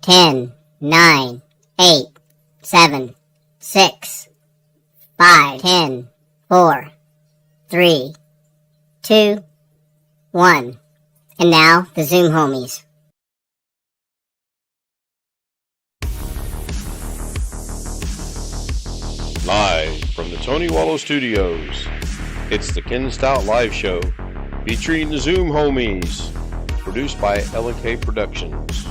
10, 9, 8, 7, 6, 5, 10, 4, 3, 2, 1. And now, the Zoom homies. Live from the Tony Wallow Studios, it's the Ken Stout Live Show, featuring the Zoom homies, produced by LK Productions.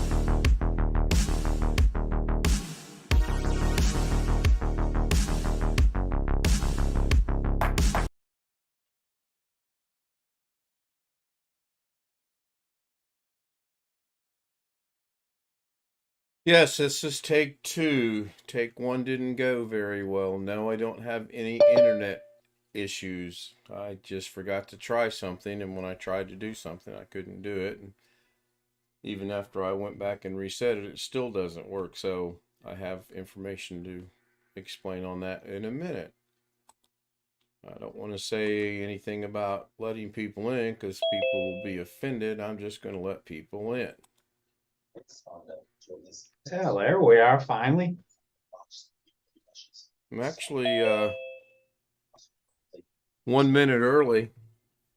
Yes, this is take two. Take one didn't go very well. No, I don't have any internet issues. I just forgot to try something, and when I tried to do something, I couldn't do it. And even after I went back and reset it, it still doesn't work. So I have information to explain on that in a minute. I don't want to say anything about letting people in because people will be offended. I'm just going to let people in. Well, there we are finally. I'm actually 1 minute early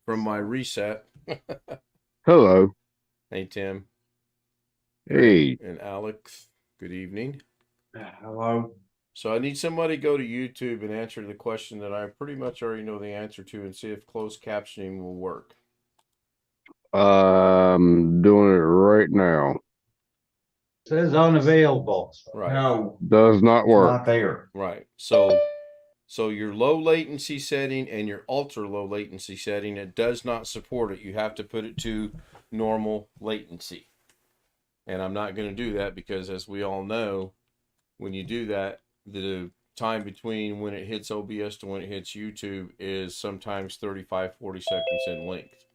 from my reset. Hello. Hey, Tim. Hey. And Alex, good evening. Hello. So I need somebody to go to YouTube and answer the question that I pretty much already know the answer to and see if closed captioning will work. Doing it right now. Says unavailable. Right. No, Does not work. not there. Right. So your low latency setting and your ultra low latency setting, it does not support it. You have to put it to normal latency. And I'm not going to do that because, as we all know, when you do that, the time between when it hits OBS to when it hits YouTube is sometimes 35, 40 seconds in length.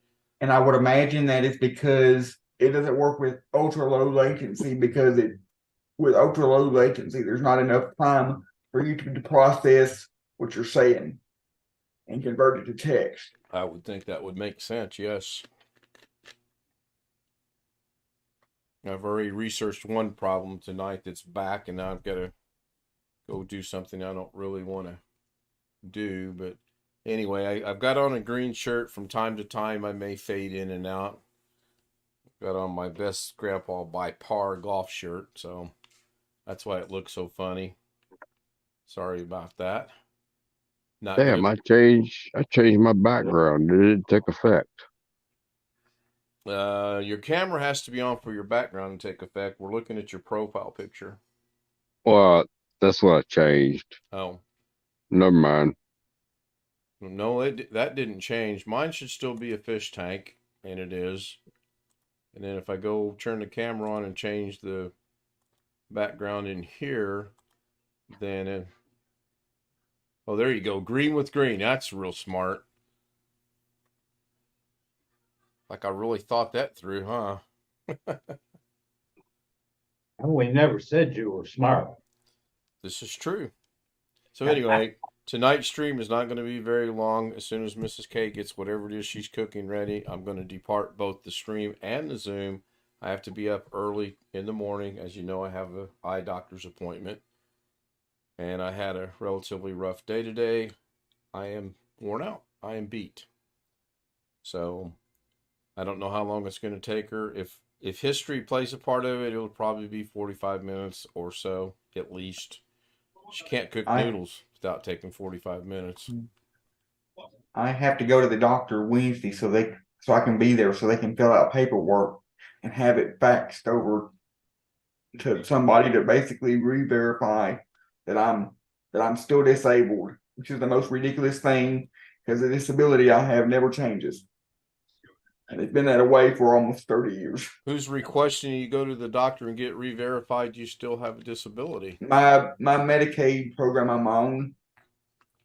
And I would imagine that it's because it doesn't work with ultra low latency, because with ultra low latency, there's not enough time for YouTube to process what you're saying and convert it to text. I would think that would make sense, yes. I've already researched one problem tonight that's back, and now I've got to go do something I don't really want to do. But anyway, I've got on a green shirt. From time to time, I may fade in and out. Got on my best Grandpa by Par golf shirt, so that's why it looks so funny. Sorry about that. Damn, I changed my background. Did it take effect? Your camera has to be on for your background to take effect. We're looking at your profile picture. Well, that's what I changed. Oh. Never mind. No, that didn't change. Mine should still be a fish tank, and it is. And then if I go turn the camera on and change the background in here, then oh, there you go. Green with green. That's real smart. Like I really thought that through, huh? We never said you were smart. This is true. So anyway, tonight's stream is not going to be very long. As soon as Mrs. K gets whatever it is she's cooking ready, I'm going to depart both the stream and the Zoom. I have to be up early in the morning. As you know, I have an eye doctor's appointment. And I had a relatively rough day today. I am worn out. I am beat. So I don't know how long it's going to take her. If history plays a part of it, it'll probably be 45 minutes or so, at least. She can't cook noodles without taking 45 minutes. I have to go to the doctor Wednesday so I can be there so they can fill out paperwork and have it faxed over to somebody to basically re-verify that I'm still disabled, which is the most ridiculous thing because the disability I have never changes. And it's been that way for almost 30 years. Who's requesting you go to the doctor and get re-verified you still have a disability? My Medicaid program I'm on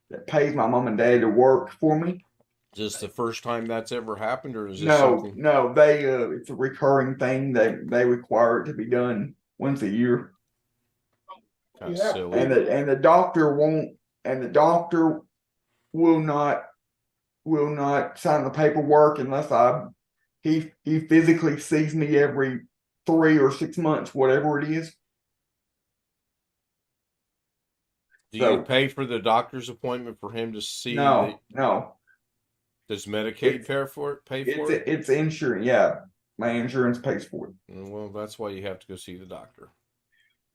that pays my mom and dad to work for me. Is this the first time that's ever happened, or is this something? No, they it's a recurring thing. They require it to be done once a year. Kind of silly. And the doctor won't, and the doctor will not sign the paperwork unless he physically sees me every 3 or 6 months, whatever it is. Do So- you pay for the doctor's appointment for him to see? No, no. Does Medicaid It's- pay for it? Pay for it? It's insurance. Yeah, my insurance pays for it. Well, that's why you have to go see the doctor.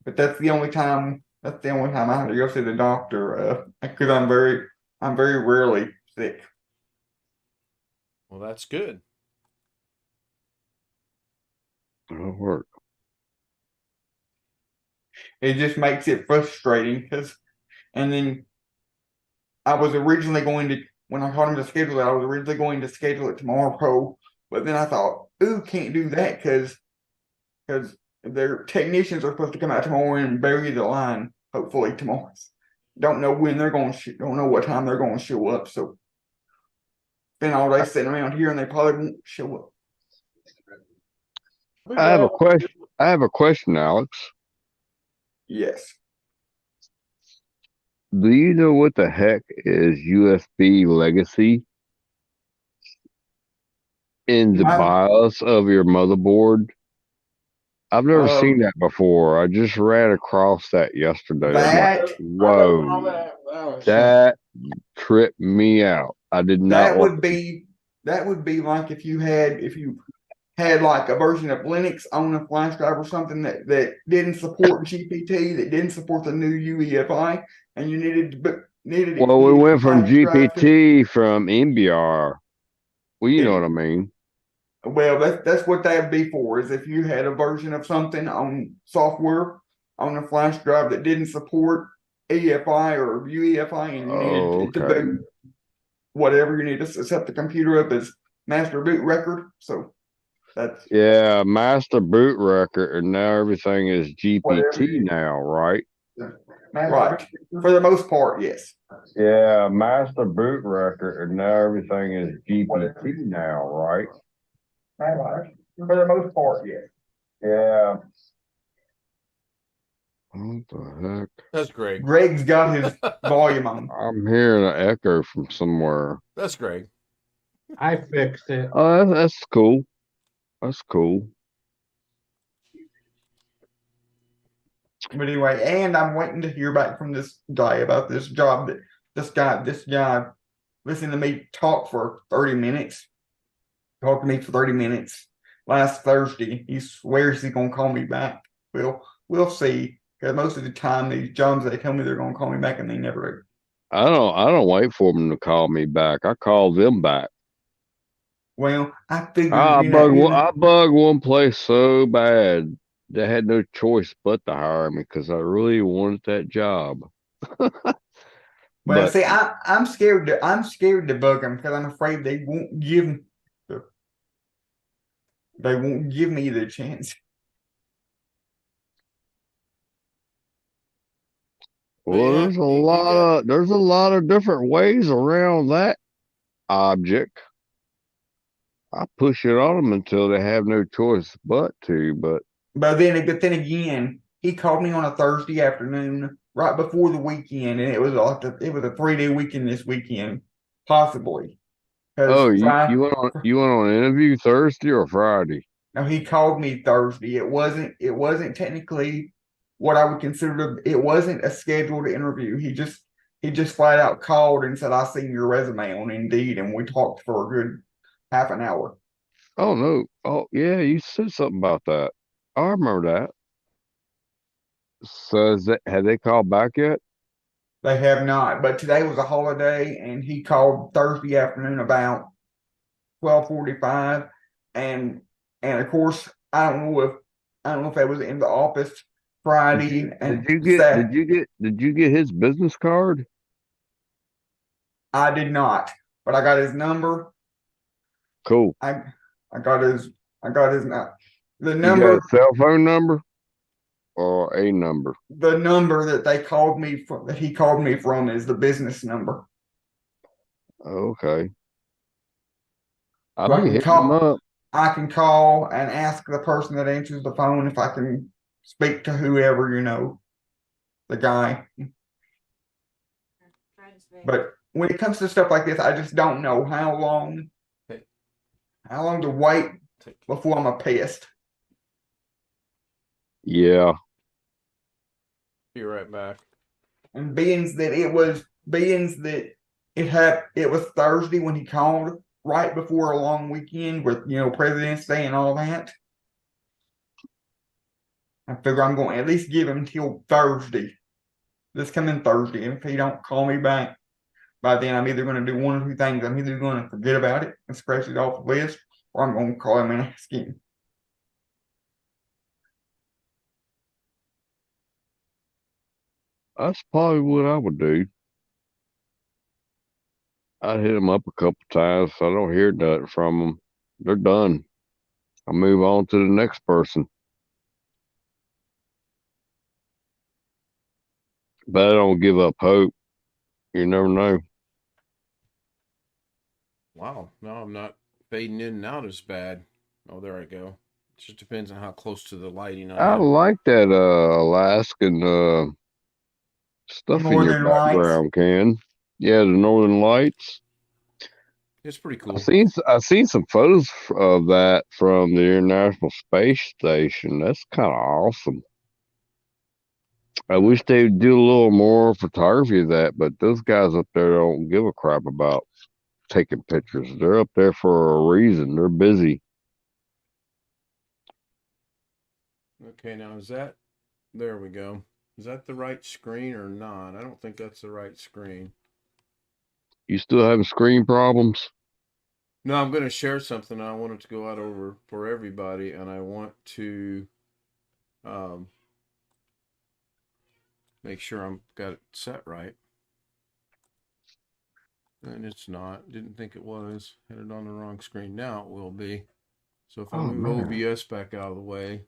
But that's the only time. That's the only time I have to go see the doctor. Because I'm very rarely sick. Well, that's good. That'll work. It just makes it frustrating because, and then I was originally going to, when I called him to schedule it, I was originally going to schedule it tomorrow, but then I thought, ooh, can't do that because their technicians are supposed to come out tomorrow and bury the line, hopefully tomorrow. Don't know when they're going to, don't know what time they're going to show up, so then all day sitting around here and they probably won't show up. I have a question. I have a question, Alex. Yes. Do you know what the heck is USB legacy in the Wow. BIOS of your motherboard? I've never Um, seen that before. I just ran across that yesterday. I'm That- like, whoa, that tripped me out. I did not That want would be like if you had like a version of Linux on a flash drive or something that didn't support GPT, that didn't support the new UEFI, and you needed Well, we went from flash drive to- GPT from MBR. Well, you know what I mean. Well, that's what that'd be for, is if you had a version of something on software on a flash drive that didn't support EFI or UEFI, and you needed to Okay. boot whatever, you need to set the computer up as master boot record. So that's Yeah, master boot record, and now everything is GPT now, right? right. For the most part, yes. Yeah, master boot record, and now everything is GPT now, right? For the most part, yes. Yeah. What the heck? That's Greg. Greg's got his volume on. I'm hearing an echo from somewhere. That's Greg. I fixed it. Oh, that's cool. That's cool. But anyway, and I'm waiting to hear back from this guy about this job that this guy listened to me talk for 30 minutes. Talked to me for 30 minutes last Thursday. He swears he's gonna call me back. We'll see. Because most of the time these jobs, they tell me they're gonna call me back and they never do. I don't wait for them to call me back. I call them back. Well, I figured I bug one place so bad they had no choice but to hire me because I really wanted that job. Well, But see, I'm scared to bug them because I'm afraid they won't give me the chance. well, there's a lot of different ways around that object. I push it on them until they have no choice but to. But then again, he called me on a Thursday afternoon right before the weekend, and it was a 3-day weekend this weekend, possibly. oh, you went on an interview Thursday or Friday? No, he called me Thursday. It wasn't technically what I would consider it wasn't a scheduled interview. He just flat out called and said, "I seen your resume on Indeed," and we talked for a good half an hour. Oh no! Oh yeah, you said something about that. I remember that. So have they called back yet? They have not, but today was a holiday, and he called Thursday afternoon about 12:45, and of course I don't know if I was in the office Friday. Did you get his business card? I did not, but I got his number. Cool. I got his the You number. got a cell phone number or a number? The number that they called me from, that he called me from, is the business number. Okay. So I'll be hitting him up. I can call and ask the person that answers the phone if I can speak to whoever, the guy. But when it comes to stuff like this, I just don't know how long to wait before I'm a pest. Yeah. Be right back. And being that it was Thursday when he called right before a long weekend with President's Day and all that. I figure I'm going to at least give him till Thursday. This coming Thursday. And if he don't call me back by then, I'm either going to do one or two things. I'm either going to forget about it and scratch it off the list, or I'm going to call him and ask him. That's probably what I would do. I'd hit them up a couple times. If I don't hear nothing from them, they're done. I move on to the next person. But I don't give up hope. You never know. Wow. No, I'm not fading in and out as bad. Oh, there I go. It just depends on how close to the lighting I I am. like that Alaskan stuff in your Northern Lights. background, Ken. Yeah, the Northern Lights. It's pretty cool. I've seen some photos of that from the International Space Station. That's kind of awesome. I wish they'd do a little more photography of that, but those guys up there don't give a crap about taking pictures. They're up there for a reason. They're busy. Okay, now is that, there we go. Is that the right screen or not? I don't think that's the right screen. You still having screen problems? No, I'm going to share something. I want it to go out over for everybody, and I want to make sure I'm got it set right. And it's not. Didn't think it was. Had it on the wrong screen. Now it will be. So if I move OBS back out of the way,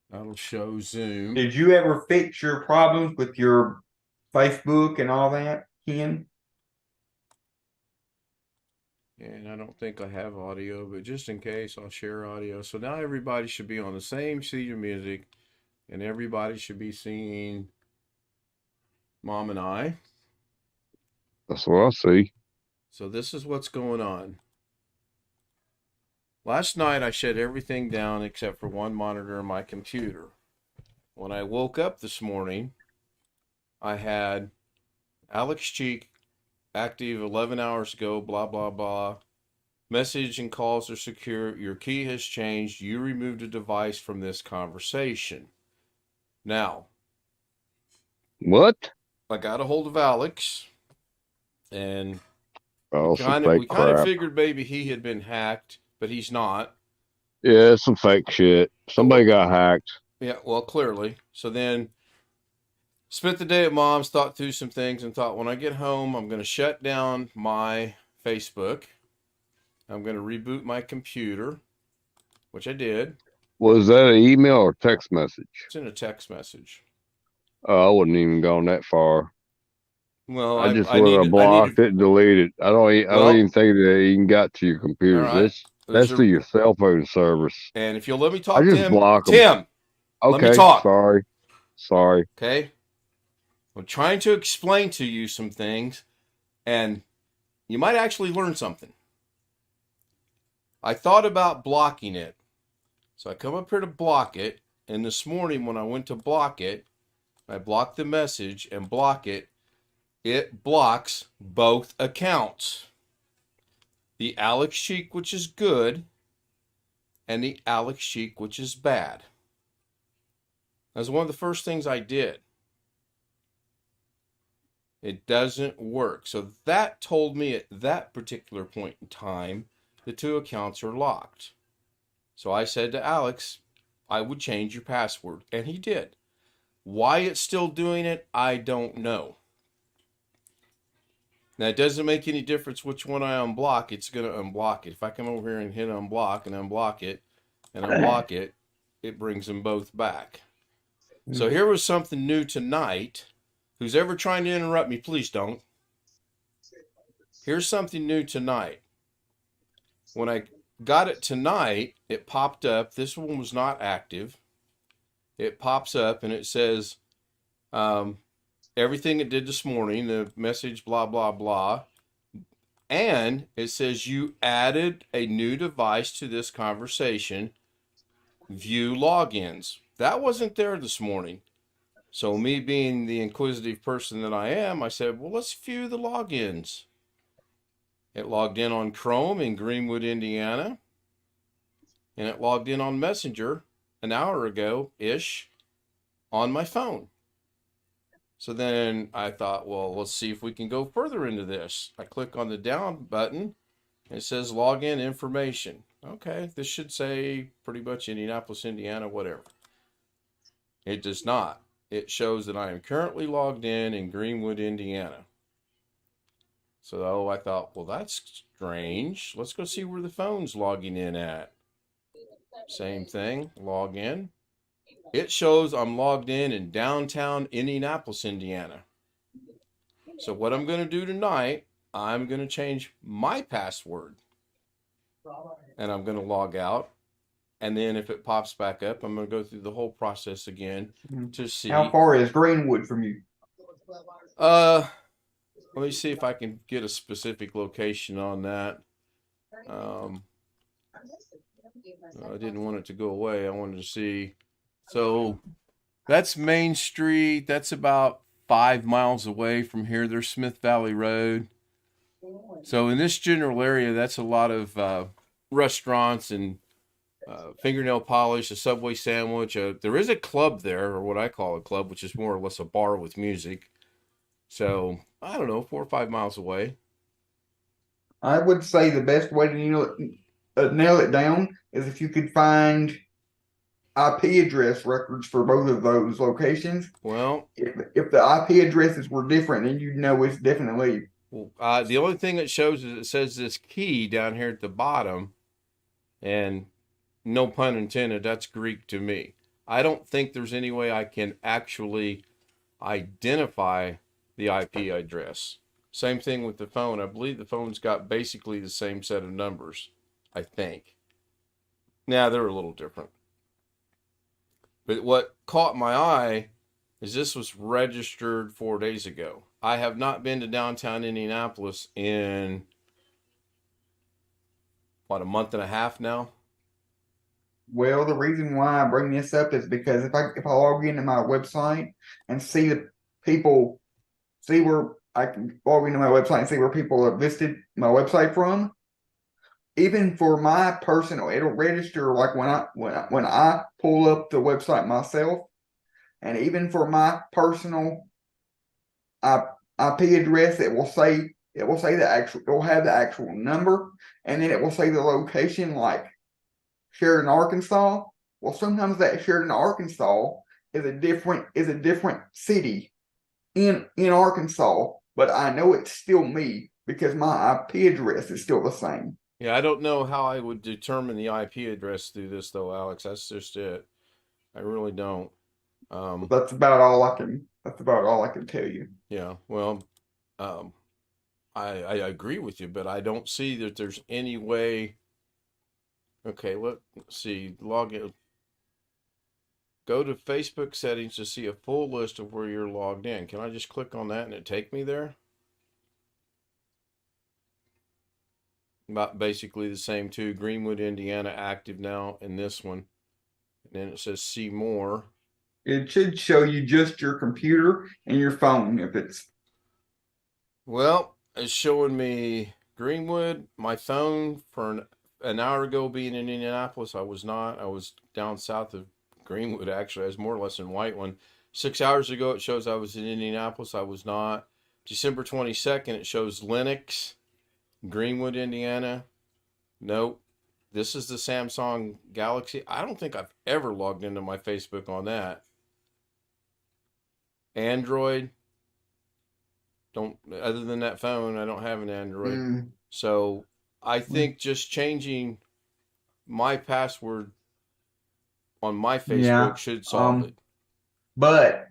that'll show Zoom. Did you ever fix your problems with your Facebook and all that, Ken? And I don't think I have audio, but just in case, I'll share audio. So now everybody should be on the same sheet of music, and everybody should be seeing Mom and I. That's what I see. So this is what's going on. Last night I shut everything down except for one monitor on my computer. When I woke up this morning, I had Alex Cheak active 11 hours ago, blah, blah, blah. Message and calls are secure. Your key has changed. You removed a device from this conversation. Now, What? I got a hold of Alex, and Oh, we some kind fake of crap. figured maybe he had been hacked, but he's not. Yeah, some fake shit. Somebody got hacked. Yeah, well, clearly. So then, spent the day at Mom's, thought through some things, and thought when I get home, I'm going to shut down my Facebook. I'm going to reboot my computer, which I did. Was that an email or text message? It's in a text message. I wouldn't even gone that far. Well, I just would have blocked it and deleted. I don't even think that it even got to your computers. All right. That's through your cell phone service. And if you'll let me talk I to just him, block them. Tim, okay, let me talk. Sorry. Okay. I'm trying to explain to you some things, and you might actually learn something. I thought about blocking it. So I come up here to block it, and this morning when I went to block it, I blocked the message and block it. It blocks both accounts. The Alex Cheek, which is good, and the Alex Cheek, which is bad. That's one of the first things I did. It doesn't work. So that told me at that particular point in time, the two accounts are locked. So I said to Alex, I would change your password. And he did. Why it's still doing it, I don't know. Now, it doesn't make any difference which one I unblock. It's going to unblock it. If I come over here and hit unblock and unblock it, and unblock it, it brings them both back. So here was something new tonight. Who's ever trying to interrupt me, please don't. Here's something new tonight. When I got it tonight, it popped up. This one was not active. It pops up and it says everything it did this morning, the message, blah, blah, blah. And it says you added a new device to this conversation. View logins. that wasn't there this morning. So me being the inquisitive person that I am, I said, well, let's view the logins. It logged in on Chrome in Greenwood, Indiana, and it logged in on Messenger an hour ago-ish on my phone. So then I thought, well, let's see if we can go further into this. I click on the down button, and it says login information. Okay, this should say pretty much Indianapolis, Indiana, whatever. It does not. It shows that I am currently logged in Greenwood, Indiana. So I thought, well, that's strange. Let's go see where the phone's logging in at. Same thing, log in. It shows I'm logged in downtown Indianapolis, Indiana. So what I'm going to do tonight, I'm going to change my password. And I'm going to log out. And then if it pops back up, I'm going to go through the whole process again to see. How far is Greenwood from you? Let me see if I can get a specific location on that. I didn't want it to go away. I wanted to see. So that's Main Street. That's about 5 miles away from here. There's Smith Valley Road. So in this general area, that's a lot of restaurants and fingernail polish, a Subway sandwich. There is a club there, or what I call a club, which is more or less a bar with music. So, I don't know, 4 or 5 miles away. I would say the best way to nail it down is if you could find IP address records for both of those locations. Well, if the IP addresses were different, then you'd know it's definitely. The only thing it shows is it says this key down here at the bottom, and no pun intended, that's Greek to me. I don't think there's any way I can actually identify the IP address. Same thing with the phone. I believe the phone's got basically the same set of numbers, I think. Now, they're a little different. But what caught my eye is this was registered 4 days ago. I have not been to downtown Indianapolis in, a month and a half now? Well, the reason why I bring this up is because if I log into my website and see the people, see where I can log into my website and see where people have visited my website from, even for my personal, it'll register like when I pull up the website myself, and even for my personal IP address, it will have the actual number, and then it will say the location, like Sheridan, Arkansas. Well, sometimes that Sheridan, Arkansas is a different city in Arkansas, but I know it's still me because my IP address is still the same. Yeah, I don't know how I would determine the IP address through this, though, Alex. That's just it. I really don't. That's about all I can tell you. Yeah, well, I agree with you, but I don't see that there's any way. Okay, let's see. Log in. Go to Facebook settings to see a full list of where you're logged in. Can I just click on that and it take me there? About basically the same too. Greenwood, Indiana, active now in this one. And then it says see more. It should show you just your computer and your phone if it's. Well, it's showing me Greenwood, my phone for an hour ago being in Indianapolis. I was not. I was down south of Greenwood, actually. I was more or less in Whiteland. 6 hours ago, it shows I was in Indianapolis. I was not. December 22nd, it shows Linux, Greenwood, Indiana. Nope. This is the Samsung Galaxy. I don't think I've ever logged into my Facebook on that. Android. Other than that phone, I don't have an Android. So I think just changing my password on my Facebook should solve it. But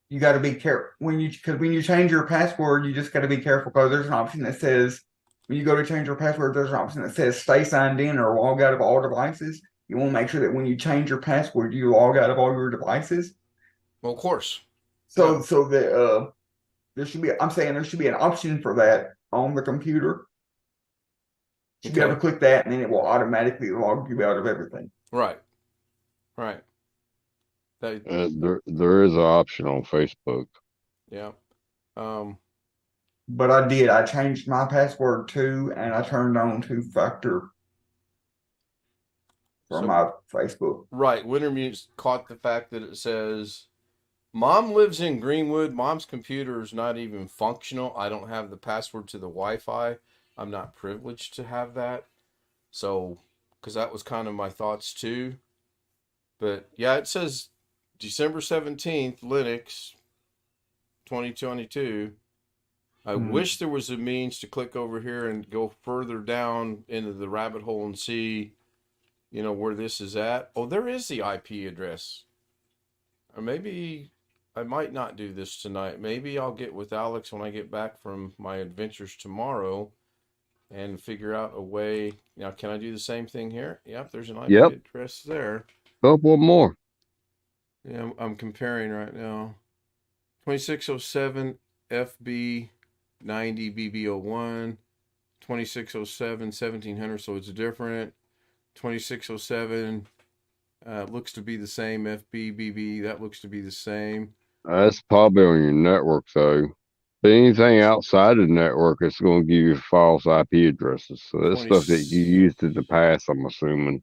you got to be careful when you change your password. You just got to be careful because there's an option that says when you go to change your password, there's an option that says stay signed in or log out of all devices. You want to make sure that when you change your password, you log out of all your devices. Well, of course. So that there should be. I'm saying there should be an option for that on the computer. You should be able to click that, and then it will automatically log you out of everything. Right. Right. That There is an option on Facebook. yeah. But I did. I changed my password too, and I turned on two-factor for So my Facebook. right, Wintermute caught the fact that it says Mom lives in Greenwood. Mom's computer is not even functional. I don't have the password to the Wi-Fi. I'm not privileged to have that. So, because that was kind of my thoughts too. But yeah, it says December 17th, Linux 2022. I wish there was a means to click over here and go further down into the rabbit hole and see, where this is at. Oh, there is the IP address. Or maybe I might not do this tonight. Maybe I'll get with Alex when I get back from my adventures tomorrow and figure out a way. Now, can I do the same thing here? Yep, there's an IP Yep. address there. Couple more. Yeah, I'm comparing right now. 2607 FB 90 BB01, 2607 1700, so it's different. 2607 looks to be the same. FB BB, that looks to be the same. That's probably on your network though. But anything outside the network, it's going to give you false IP addresses. So that's stuff that you used in the past, I'm assuming.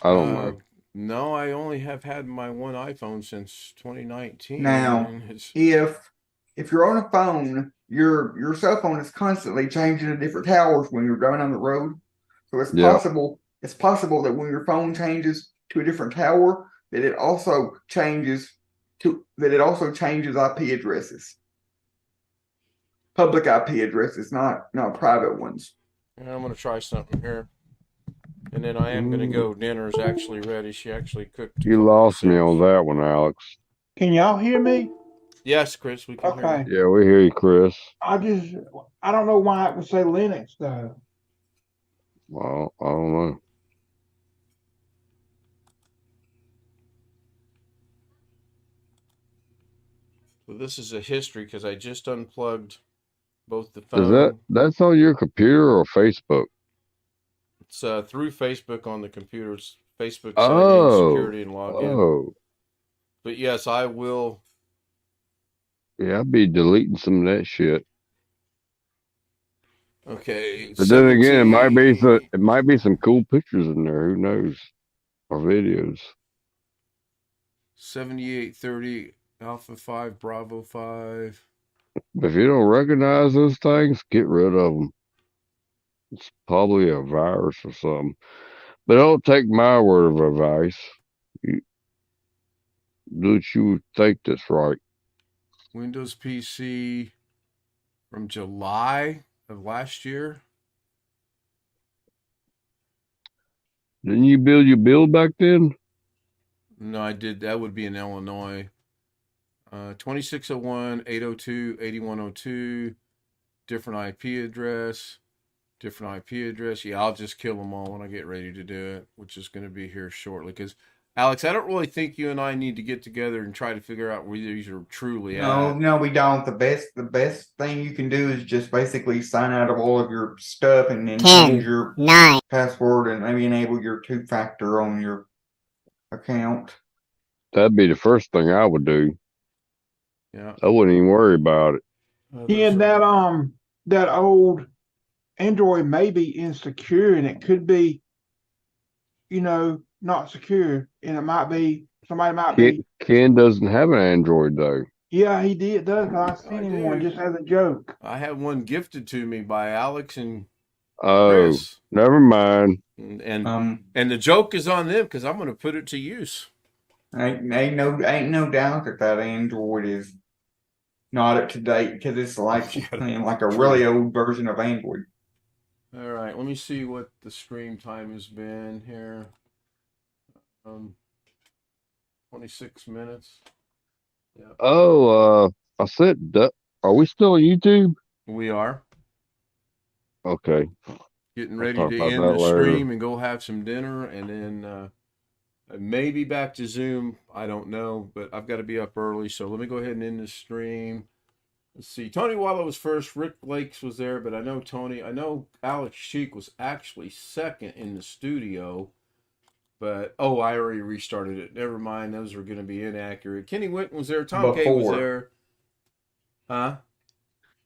I don't know. No, I only have had my one iPhone since 2019. Now, if you're on a phone, your cell phone is constantly changing to different towers when you're driving on the road. So it's possible that when your phone changes to a different tower, that it also changes IP addresses. Public IP addresses, not private ones. And I'm gonna try something here. And then I am gonna go. Dinner's actually ready. She actually cooked. You lost me on that one, Alex. Can y'all hear me? Yes, Chris, we can hear you. Yeah, we hear you, Chris. I don't know why it would say Linux though. Well, I don't know. So this is a history because I just unplugged both the phone. That's on your computer or Facebook? It's through Facebook on the computer. It's Facebook settings, security, and login. Oh. But yes, I will. Yeah, I'd be deleting some of that shit. Okay. But then again, it might be some cool pictures in there. Who knows? Or videos. 7830 Alpha 5 Bravo 5. If you don't recognize those things, get rid of them. It's probably a virus or something. But don't take my word of advice. Do what you think that's right. Windows PC from July of last year. Didn't you build your build back then? No, I did. That would be in Illinois. 2601, 802, 8102. Different IP address. Yeah, I'll just kill them all when I get ready to do it, which is going to be here shortly. Because, Alex, I don't really think you and I need to get together and try to figure out where these are truly at. No, we don't. The best thing you can do is just basically sign out of all of your stuff and then 10, change your 9. password and maybe enable your two-factor on your account. That'd be the first thing I would do. Yeah. I wouldn't even worry about it. And that old Android may be insecure and it could be, not secure. And it might be somebody might be. Ken doesn't have an Android though. Yeah, he does. I seen him one just as a joke. I had one gifted to me by Alex and Oh, Chris. never mind. And the joke is on them because I'm going to put it to use. Ain't no doubt that Android is not up to date because it's like a really old version of Android. All right, let me see what the stream time has been here. 26 minutes. Yeah. Oh, I said, are we still on YouTube? We are. Okay. Getting ready to end the stream and go have some dinner, and then maybe back to Zoom. I don't know, but I've got to be up early, so let me go ahead and end the stream. Let's see. Tony Waller was first. Rick Lakes was there, but I know Alex Cheak was actually second in the studio. But I already restarted it. Never mind, those were going to be inaccurate. Kenny Winton was there. Tom K was Before. there. Huh?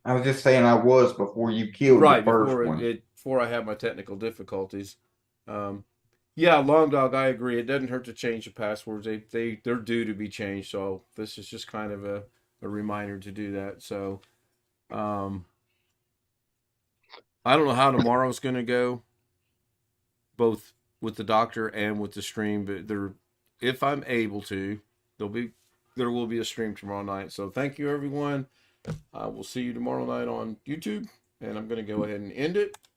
I was just saying I was before you killed Right the first one. before I had my technical difficulties. Yeah, Long Dog, I agree. It doesn't hurt to change the passwords. They're due to be changed. So this is just kind of a reminder to do that. So, I don't know how tomorrow's going to go, both with the doctor and with the stream. But if I'm able to, there will be a stream tomorrow night. So thank you, everyone. I will see you tomorrow night on YouTube, and I'm going to go ahead and end it.